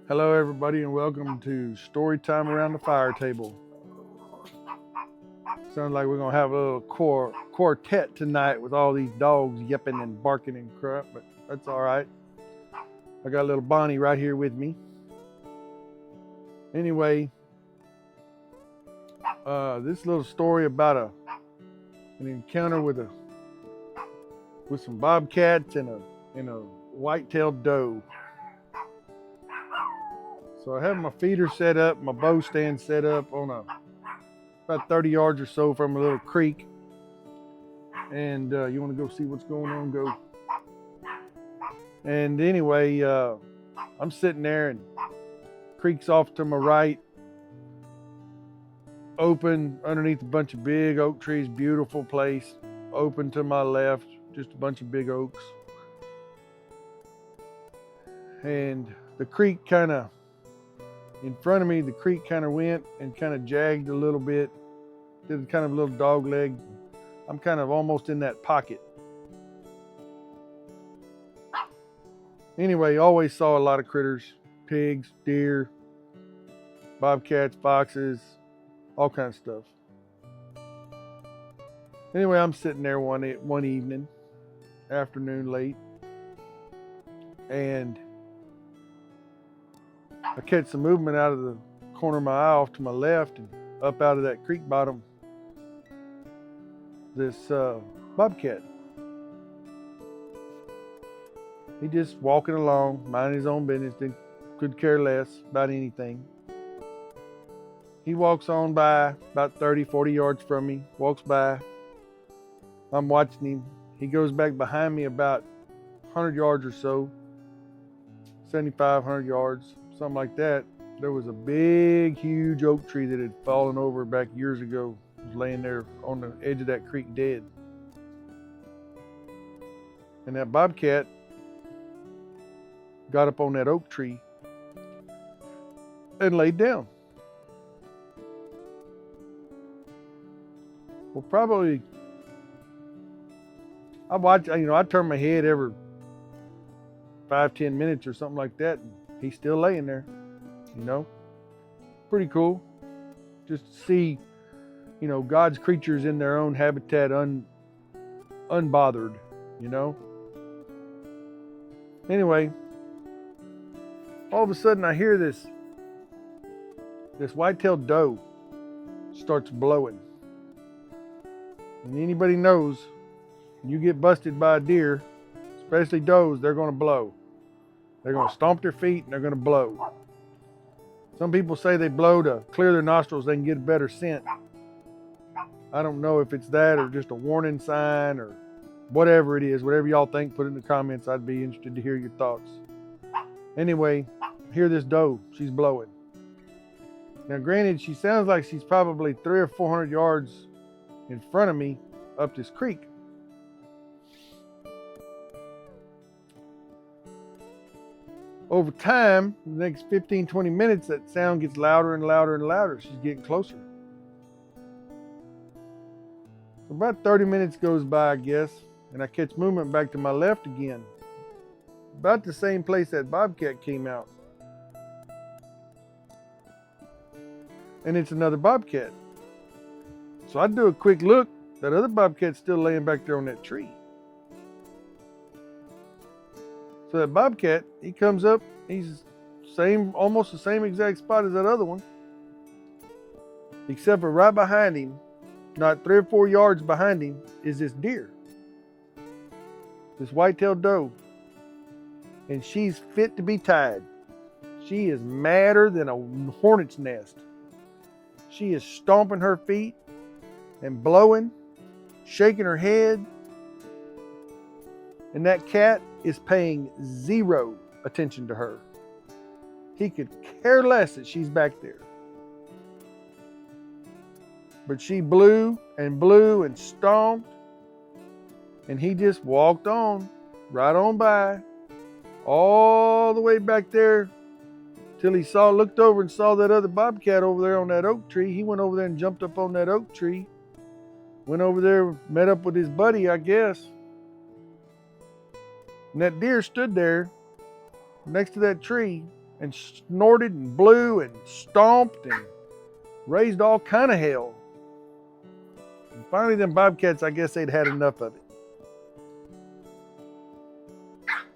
Hello everybody and welcome to Story Time Around the Fire Table. Sounds like we're going to have a little quartet tonight with all these dogs yipping and barking and crap, but that's all right. I got little Bonnie right here with me. Anyway, this little story about an encounter with some bobcats and a whitetail doe. So I have my feeder set up, my bow stand set up on about 30 yards or so from a little creek. And you want to go see what's going on, go. And anyway, I'm sitting there and creek's off to my right, open underneath a bunch of big oak trees, beautiful place. Open to my left, just a bunch of big oaks. And the creek kind of, in front of me, the creek kind of went and kind of jagged a little bit, did kind of a little dog leg. I'm kind of almost in that pocket. Anyway, always saw a lot of critters, pigs, deer, bobcats, foxes, all kinds of stuff. Anyway, I'm sitting there one evening, afternoon late, and I catch some movement out of the corner of my eye off to my left and up out of that creek bottom. This bobcat. He just walking along, minding his own business, could care less about anything. He walks on by about 30, 40 yards from me, walks by. I'm watching him. He goes back behind me about 100 yards or so, 75, 100 yards, something like that. There was a big, huge oak tree that had fallen over back years ago. It was laying there on the edge of that creek dead. And that bobcat got up on that oak tree and laid down. Well, probably, I turn my head every 5-10 minutes or something like that, and he's still laying there, Pretty cool. Just to see, God's creatures in their own habitat unbothered, Anyway, all of a sudden I hear this white-tailed doe starts blowing. And anybody knows, when you get busted by a deer, especially does, they're going to blow. They're going to stomp their feet and they're going to blow. Some people say they blow to clear their nostrils, they can get a better scent. I don't know if it's that or just a warning sign or whatever it is. Whatever y'all think, put it in the comments. I'd be interested to hear your thoughts. Anyway, hear this doe, she's blowing. Now granted, she sounds like she's probably 300 or 400 yards in front of me up this creek. Over time, the next 15-20 minutes, that sound gets louder and louder and louder. She's getting closer. So about 30 minutes goes by, I guess, and I catch movement back to my left again. About the same place that bobcat came out. And it's another bobcat. So I do a quick look. That other bobcat's still laying back there on that tree. So that bobcat, he comes up, he's almost the same exact spot as that other one. Except for right behind him, not 3 or 4 yards behind him, is this deer. This white-tailed doe. And she's fit to be tied. She is madder than a hornet's nest. She is stomping her feet and blowing, shaking her head. And that cat is paying zero attention to her. He could care less that she's back there. But she blew and stomped, and he just walked on, right on by, all the way back there, till he looked over and saw that other bobcat over there on that oak tree. He went over there and jumped up on that oak tree, went over there, met up with his buddy, I guess. And that deer stood there next to that tree and snorted and blew and stomped and raised all kind of hell. And finally, them bobcats, I guess they'd had enough of it.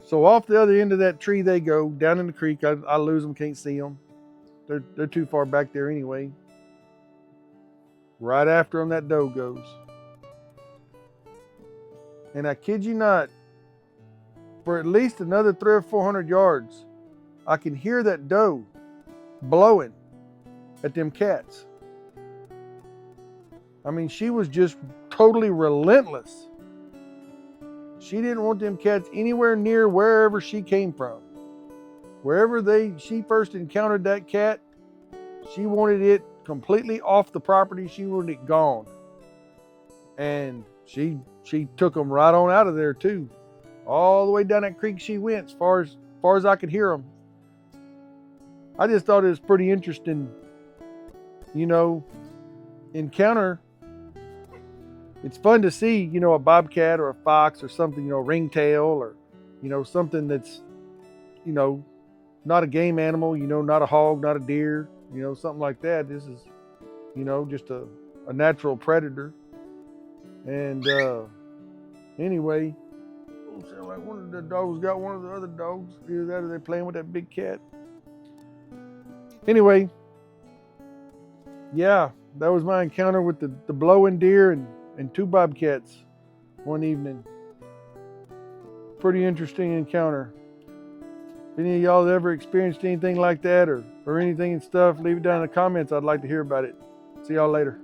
So off the other end of that tree they go, down in the creek. I lose them, can't see them. They're too far back there anyway. Right after them, that doe goes. And I kid you not, for at least another 300 or 400 yards, I can hear that doe blowing at them cats. I mean, she was just totally relentless. She didn't want them cats anywhere near wherever she came from. Wherever she first encountered that cat, she wanted it completely off the property. She wanted it gone. And she took them right on out of there too. All the way down that creek she went, as far as I could hear them. I just thought it was pretty interesting, encounter. It's fun to see, a bobcat or a fox or something, ringtail or, something that's, not a game animal, not a hog, not a deer, something like that. This is, just a natural predator. And anyway, sound like one of the dogs got one of the other dogs. Either that or they're playing with that big cat. Anyway, yeah, that was my encounter with the blowing deer and two bobcats one evening. Pretty interesting encounter. If any of y'all have ever experienced anything like that or anything and stuff, leave it down in the comments. I'd like to hear about it. See y'all later.